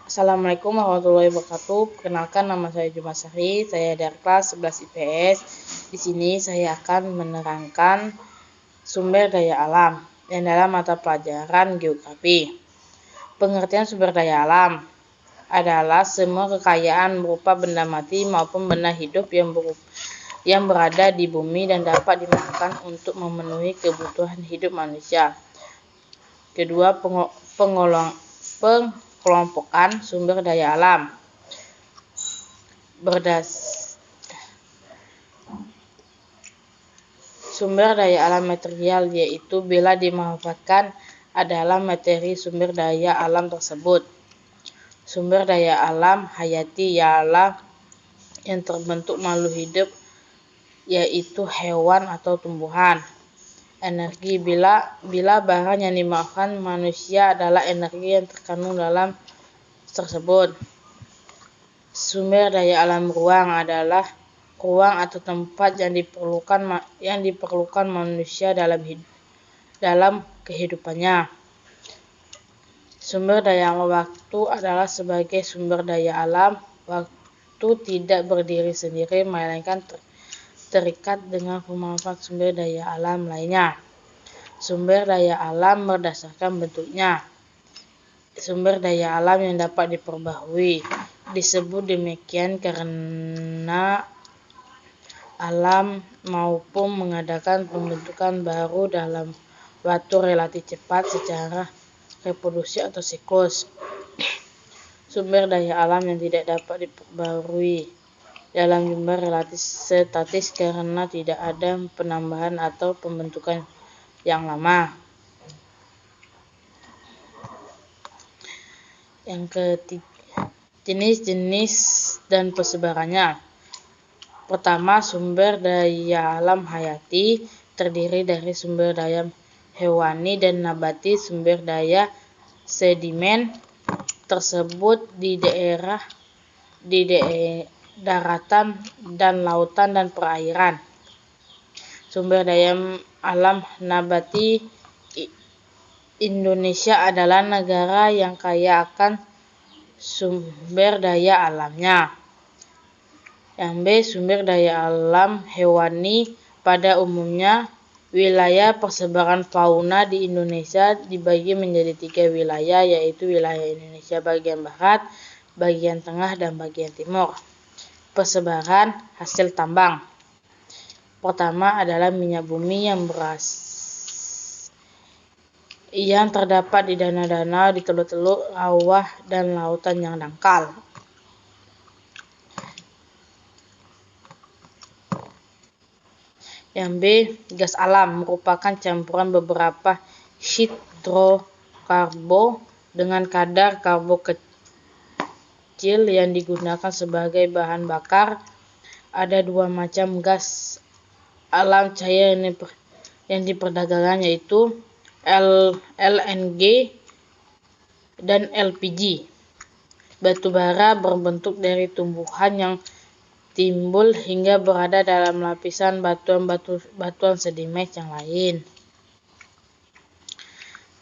Assalamualaikum warahmatullahi wabarakatuh. Perkenalkan, nama saya Jumasari. Saya dari kelas 11 IPS. Di sini saya akan menerangkan sumber daya alam yang dalam mata pelajaran geografi. Pengertian sumber daya alam adalah semua kekayaan berupa benda mati maupun benda hidup yang berada di bumi dan dapat digunakan untuk memenuhi kebutuhan hidup manusia. Kedua, pengelompokan sumber daya alam. Sumber daya alam material, yaitu bila dimanfaatkan adalah materi sumber daya alam tersebut. Sumber daya alam hayati ialah yang terbentuk makhluk hidup, yaitu hewan atau tumbuhan. Energi, bila barang yang dimakan manusia adalah energi yang terkandung dalam tersebut. Sumber daya alam ruang adalah ruang atau tempat yang diperlukan manusia dalam kehidupannya. Sumber daya alam waktu adalah sebagai sumber daya alam. Waktu tidak berdiri sendiri, melainkan terikat dengan pemanfaat sumber daya alam lainnya. Sumber daya alam berdasarkan bentuknya. Sumber daya alam yang dapat diperbaharui. Disebut demikian karena alam mampu mengadakan pembentukan baru dalam waktu relatif cepat secara reproduksi atau siklus. Sumber daya alam yang tidak dapat diperbaharui dalam jumlah relatif statis karena tidak ada penambahan atau pembentukan yang lama. Yang ketiga, jenis-jenis dan persebarannya. Pertama, sumber daya alam hayati terdiri dari sumber daya hewani dan nabati. Sumber daya sedimen tersebut di daratan dan lautan dan perairan. Sumber daya alam nabati. Indonesia adalah negara yang kaya akan sumber daya alamnya. Yang B, sumber daya alam hewani. Pada umumnya, wilayah persebaran fauna di Indonesia dibagi menjadi 3 wilayah, yaitu wilayah Indonesia bagian barat, bagian tengah, dan bagian timur. Persebaran hasil tambang. Pertama adalah minyak bumi yang terdapat di danau-danau, di teluk-teluk, rawa, dan lautan yang dangkal. Yang B, gas alam, merupakan campuran beberapa hidrokarbon dengan kadar karbon kecil yang digunakan sebagai bahan bakar. Ada 2 macam gas alam cair yang diperdagangkan, yaitu LNG dan LPG. Batu bara berbentuk dari tumbuhan yang timbul hingga berada dalam lapisan batuan sedimen yang lain.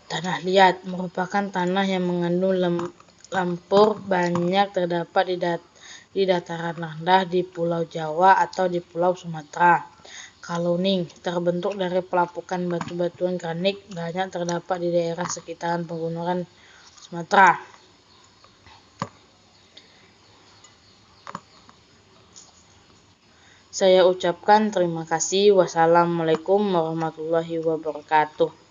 Tanah liat merupakan tanah yang mengandung lumpur banyak, terdapat di dataran rendah di Pulau Jawa atau di Pulau Sumatera. Kaloning terbentuk dari pelapukan batu-batuan granik, banyak terdapat di daerah sekitaran pegunungan Sumatera. Saya ucapkan terima kasih. Wassalamualaikum warahmatullahi wabarakatuh.